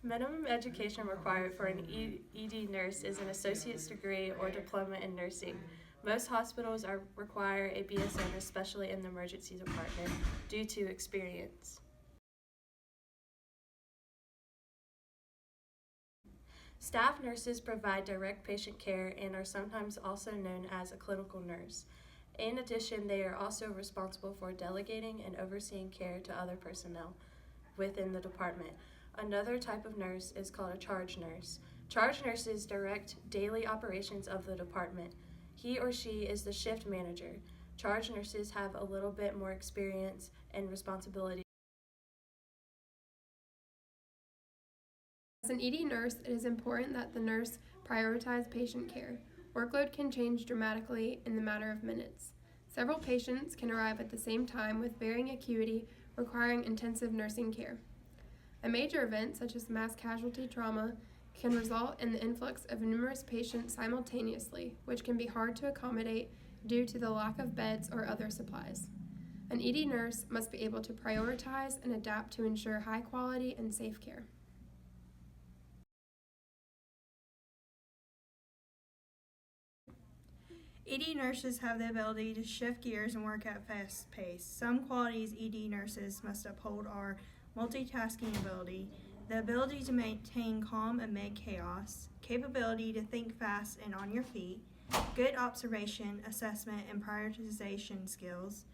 Minimum education required for an ED nurse is an associate's degree or diploma in nursing. Most hospitals require a BSN, especially in the emergency department, due to experience. Staff nurses provide direct patient care and are sometimes also known as a clinical nurse. In addition, they are also responsible for delegating and overseeing care to other personnel within the department. Another type of nurse is called a charge nurse. Charge nurses direct daily operations of the department. He or she is the shift manager. Charge nurses have a little bit more experience and responsibility. As an ED nurse, it is important that the nurse prioritize patient care. Workload can change dramatically in the matter of minutes. Several patients can arrive at the same time with varying acuity, requiring intensive nursing care. A major event, such as mass casualty trauma, can result in the influx of numerous patients simultaneously, which can be hard to accommodate due to the lack of beds or other supplies. An ED nurse must be able to prioritize and adapt to ensure high quality and safe care. ED nurses have the ability to shift gears and work at a fast pace. Some qualities ED nurses must uphold are multitasking ability, the ability to maintain calm amid chaos, capability to think fast and on your feet, good observation, assessment, and prioritization skills,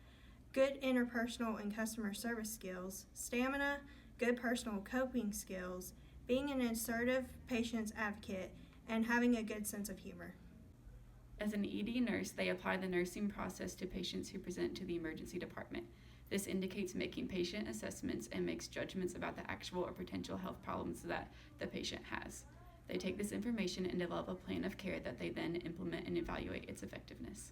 good interpersonal and customer service skills, stamina, good personal coping skills, being an assertive patient's advocate, and having a good sense of humor. As an ED nurse, they apply the nursing process to patients who present to the emergency department. This indicates making patient assessments and makes judgments about the actual or potential health problems that the patient has. They take this information and develop a plan of care that they then implement and evaluate its effectiveness.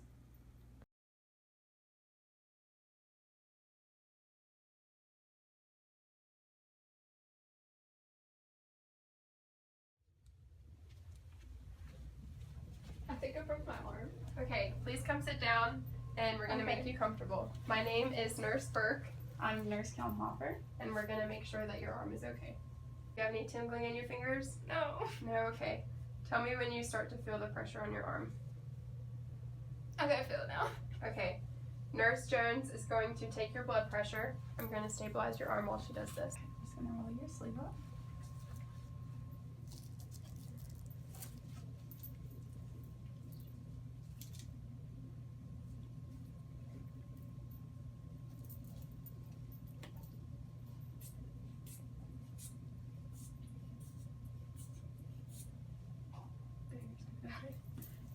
I think I broke my arm. Okay, please come sit down and we're gonna make you comfortable. My name is Nurse Burke. I'm Nurse Kelmhofer. And we're gonna make sure that your arm is okay. Do you have any tingling in your fingers? No. No, okay. Tell me when you start to feel the pressure on your arm. Okay, I feel it now. Okay. Nurse Jones is going to take your blood pressure. I'm going to stabilize your arm while she does this. I'm just gonna roll your sleeve up.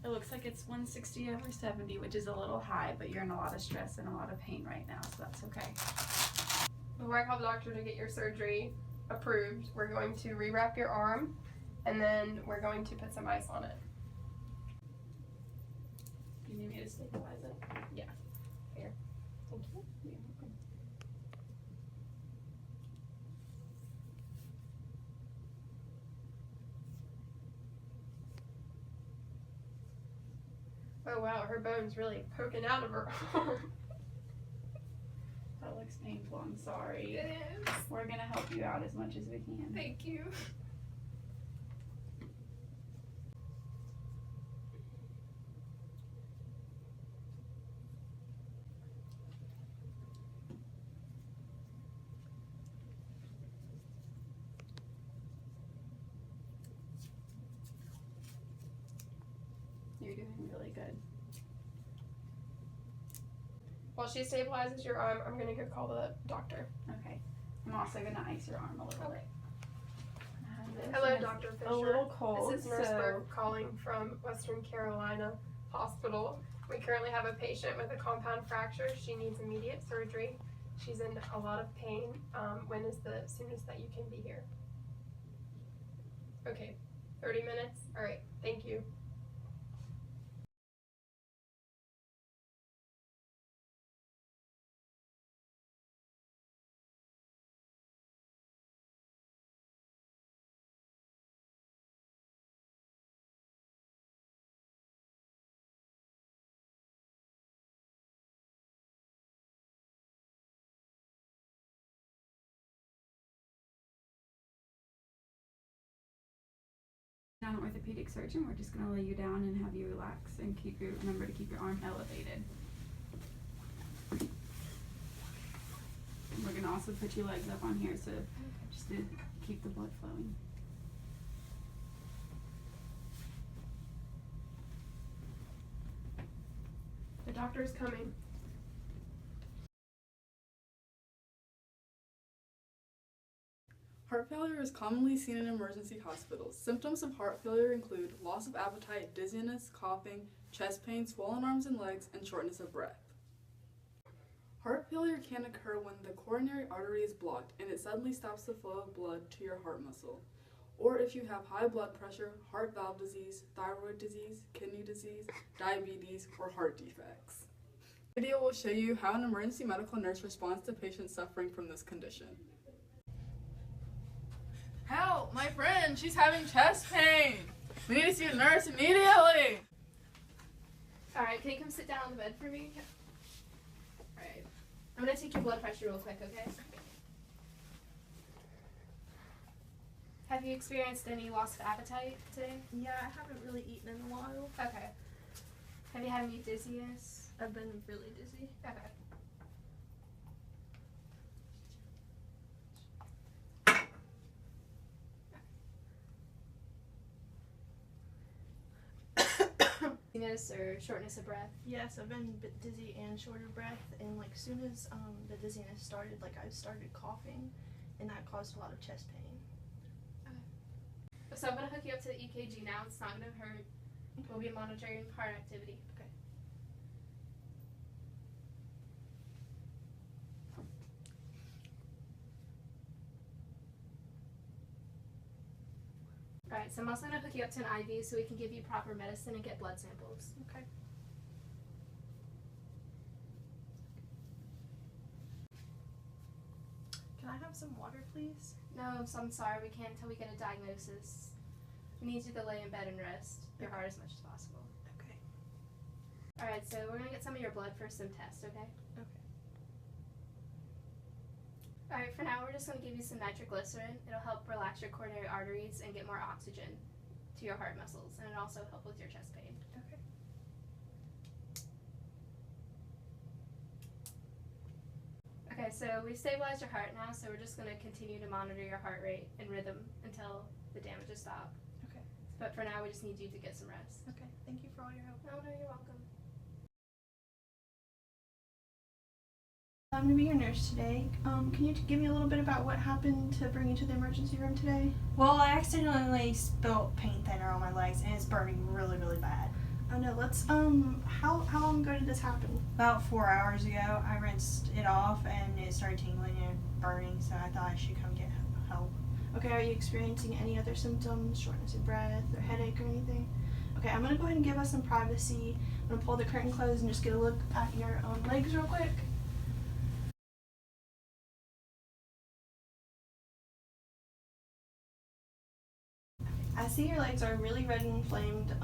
It looks like it's 160 over 70, which is a little high, but you're in a lot of stress and a lot of pain right now, so that's okay. Before I call the doctor to get your surgery approved, we're going to rewrap your arm and then we're going to put some ice on it. You need me to stabilize it? Yeah. Here. Thank you. You're welcome. Oh wow, her bone's really poking out of her arm. That looks painful, I'm sorry. It is. We're gonna help you out as much as we can. Thank you. You're doing really good. While she stabilizes your arm, I'm gonna go call the doctor. Okay. I'm also gonna ice your arm a little bit. Hello, Dr. Fisher. A little cold. This is Nurse so Burke calling from Western Carolina Hospital. We currently have a patient with a compound fracture. She needs immediate surgery. She's in a lot of pain. When is the soonest that you can be here? Okay, 30 minutes? All right, thank you. An orthopedic surgeon, we're just going to lay you down and have you relax and remember to keep your arm elevated. And we're going to also put your legs up on here so just to keep the blood flowing. The doctor is coming. Heart failure is commonly seen in emergency hospitals. Symptoms of heart failure include loss of appetite, dizziness, coughing, chest pain, swollen arms and legs, and shortness of breath. Heart failure can occur when the coronary artery is blocked and it suddenly stops the flow of blood to your heart muscle. Or if you have high blood pressure, heart valve disease, thyroid disease, kidney disease, diabetes, or heart defects. This video will show you how an emergency medical nurse responds to patients suffering from this condition. Help! My friend! She's having chest pain! We need to see a nurse immediately! Alright, can you come sit down on the bed for me? Alright. I'm gonna take your blood pressure real quick, okay? Have you experienced any loss of appetite today? Yeah, I haven't really eaten in a while. Okay. Have you had any dizziness? I've been really dizzy. Okay. Dizziness or shortness of breath? Yes, I've been a bit dizzy and short of breath, and like soon as the dizziness started, like I started coughing, and that caused a lot of chest pain. So I'm gonna hook you up to the EKG now. It's not gonna hurt. We'll be monitoring heart activity. Okay. Alright, so I'm also gonna hook you up to an IV so we can give you proper medicine and get blood samples. Okay. Can I have some water, please? No, so I'm sorry, we can't until we get a diagnosis. We need you to lay in bed and rest your heart as much as possible. Okay. Alright, so we're gonna get some of your blood for some tests, okay? Okay. Alright, for now we're just gonna give you some nitroglycerin. It'll help relax your coronary arteries and get more oxygen to your heart muscles, and it'll also help with your chest pain. Okay. Okay, so we've stabilized your heart now, so we're just gonna continue to monitor your heart rate and rhythm until the damage is stopped. Okay. But for now, we just need you to get some rest. Okay. Thank you for all your help. No, you're welcome. I'm going to be your nurse today. Can you give me a little bit about what happened to bring you to the emergency room today? Well, I accidentally spilled paint thinner on my legs and it's burning really, really bad. Oh no, let's, how long ago did this happen? About 4 hours ago, I rinsed it off and it started tingling and burning, so I thought I should come get help. Okay, are you experiencing any other symptoms, shortness of breath or headache or anything? Okay, I'm going to go ahead and give us some privacy. I'm going to pull the curtain closed and just get a look at your legs real quick. I see your legs are really red and inflamed.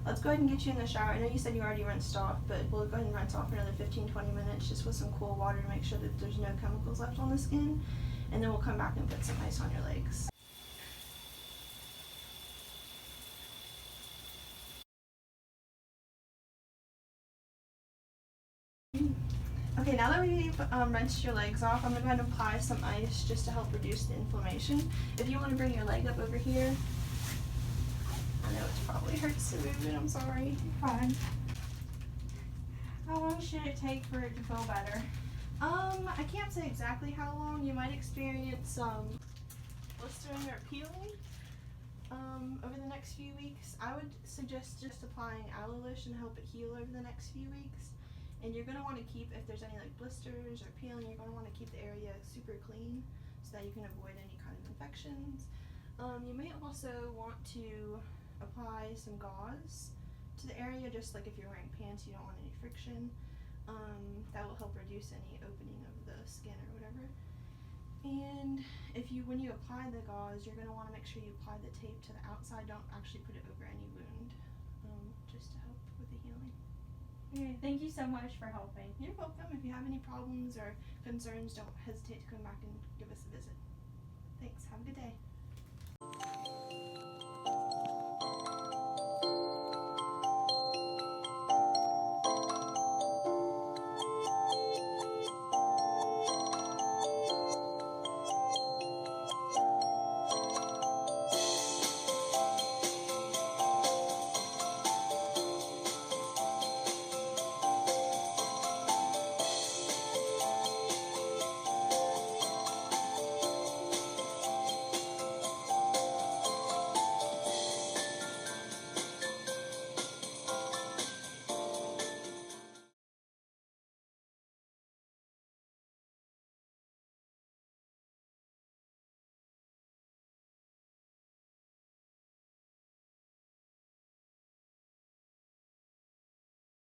Let's go ahead and get you in the shower. I know you said you already rinsed off, but we'll go ahead and rinse off for another 15-20 minutes just with some cool water to make sure that there's no chemicals left on the skin. And then we'll come back and put some ice on your legs. Okay, now that we've rinsed your legs off, I'm going to go ahead and apply some ice just to help reduce the inflammation. If you want to bring your leg up over here. I know it probably hurts to move it, I'm sorry. Fine. How long should it take for it to feel better? I can't say exactly how long. You might experience blistering or peeling over the next few weeks. I would suggest just applying aloe lotion to help it heal over the next few weeks. And you're going to want to keep, if there's any like blisters or peeling, you're going to want to keep the area super clean so that you can avoid any kind of infections. You may also want to apply some gauze to the area, just like if you're wearing pants, you don't want any friction. That will help reduce any opening of the skin or whatever. And when you apply the gauze, you're going to want to make sure you apply the tape to the outside. Don't actually put it over any wound, just to help with the healing. Okay, thank you so much for helping. You're welcome. If you have any problems or concerns, don't hesitate to come back and give us a visit. Thanks. Have a good day.